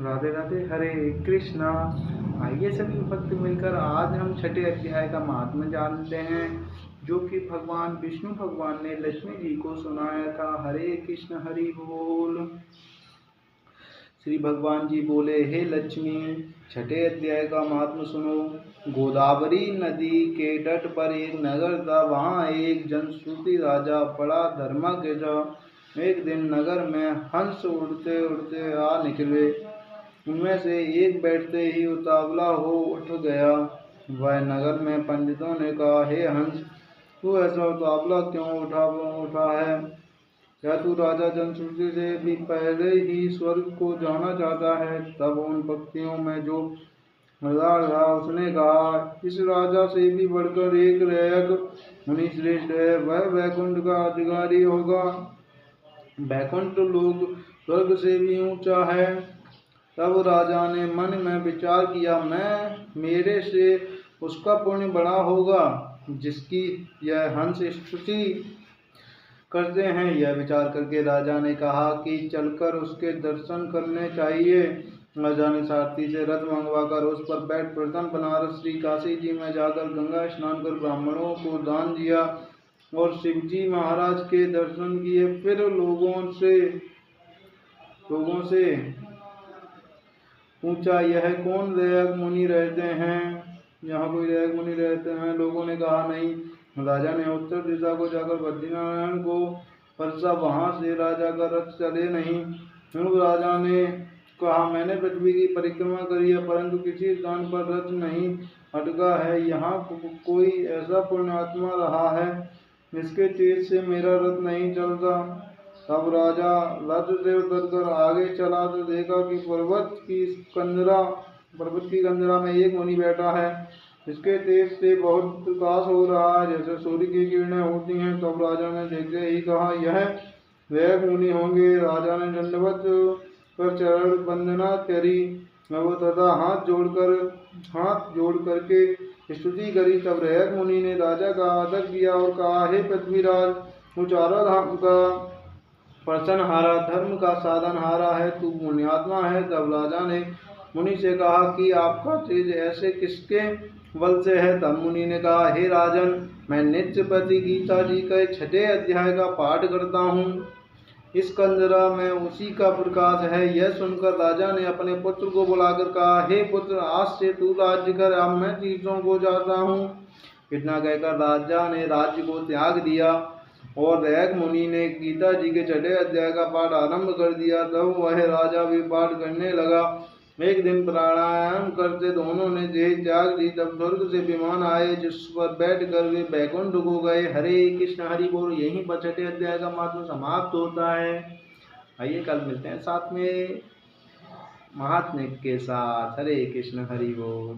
राधे राधे, हरे कृष्णा। आइए सभी भक्त मिलकर आज हम छठे अध्याय का महात्म्य जानते हैं, जो कि भगवान विष्णु भगवान ने लक्ष्मी जी को सुनाया था। हरे कृष्ण, हरि बोल। श्री भगवान जी बोले, हे लक्ष्मी, छठे अध्याय का महात्म्य सुनो। गोदावरी नदी के तट पर एक नगर था। वहाँ एक जनश्रुति राजा बड़ा धर्मज्ञ था। एक दिन नगर में हंस उड़ते उड़ते आ निकले। उनमें से एक बैठते ही उतावला हो उठ गया। वह नगर में पंडितों ने कहा, हे हंस, तू ऐसा उतावला क्यों उठा है? क्या तू राजा जनश्रुति से भी पहले ही स्वर्ग को जाना चाहता है? तब उन पक्षियों में जो मज़दार था उसने कहा, इस राजा से भी बढ़कर एक रैयक मुनि श्रेष्ठ है। वह वैकुंठ का अधिकारी होगा। वैकुंठ लोग स्वर्ग से भी ऊंचा है। तब राजा ने मन में विचार किया, मेरे से उसका पुण्य बड़ा होगा जिसकी यह हंस स्तुति करते हैं। यह विचार करके राजा ने कहा कि चलकर उसके दर्शन करने चाहिए। राजा ने सारथी से रथ मंगवाकर उस पर बैठ प्रथम बनारस श्री काशी जी में जाकर गंगा स्नान कर ब्राह्मणों को दान दिया और शिवजी महाराज के दर्शन किए। फिर लोगों से पूछा, यह कौन रैयक मुनि रहते हैं? यहाँ कोई रैयक मुनि रहते हैं? लोगों ने कहा, नहीं। राजा ने उत्तर दिशा को जाकर बद्रीनारायण को परसा। वहां से राजा का रथ चले नहीं। राजा ने कहा, मैंने पृथ्वी की परिक्रमा करी है, परंतु किसी स्थान पर रथ नहीं अटका है। यहाँ कोई ऐसा पुण्यात्मा रहा है जिसके तेज से मेरा रथ नहीं चलता। तब राजा रथ से उतरकर आगे चला तो देखा कि पर्वत की कंदरा में एक मुनि बैठा है, जिसके तेज से बहुत प्रकाश हो रहा है, जैसे सूर्य की किरणें होती हैं। तब राजा ने देखते ही कहा, यह रैयक मुनि होंगे। राजा ने दंडवत कर चरण वंदना करी तथा हाथ जोड़ करके स्तुति करी। तब रैयक मुनि ने राजा का आदर किया और कहा, हे पृथ्वीराज, तू चारों धाम का प्रसन्नहारा, धर्म का साधनहारा है, तू पुण्यात्मा है। तब राजा ने मुनि से कहा कि आपका तेज ऐसे किसके बल से है? तब मुनि ने कहा, हे राजन, मैं नित्य प्रति गीता जी के छठे अध्याय का पाठ करता हूँ। इस कंदरा में उसी का प्रकाश है। यह सुनकर राजा ने अपने पुत्र को बुलाकर कहा, हे पुत्र, आज से तू राज्य कर, अब मैं तीर्थों को जाता हूँ। इतना कहकर राजा ने राज्य को त्याग दिया और रैयक मुनि ने गीता जी के छठे अध्याय का पाठ आरंभ कर दिया। तब वह राजा भी पाठ करने लगा। एक दिन प्राणायाम करते दोनों ने देह त्याग दी। तब स्वर्ग से विमान आए, जिस पर बैठ कर वे बैकुंठ को गए। हरे कृष्ण, हरि बोल। यहीं पर छठे अध्याय का महात्म्य समाप्त होता है। आइए कल मिलते हैं साथ में महात्म्य के साथ। हरे कृष्ण, हरि बोल।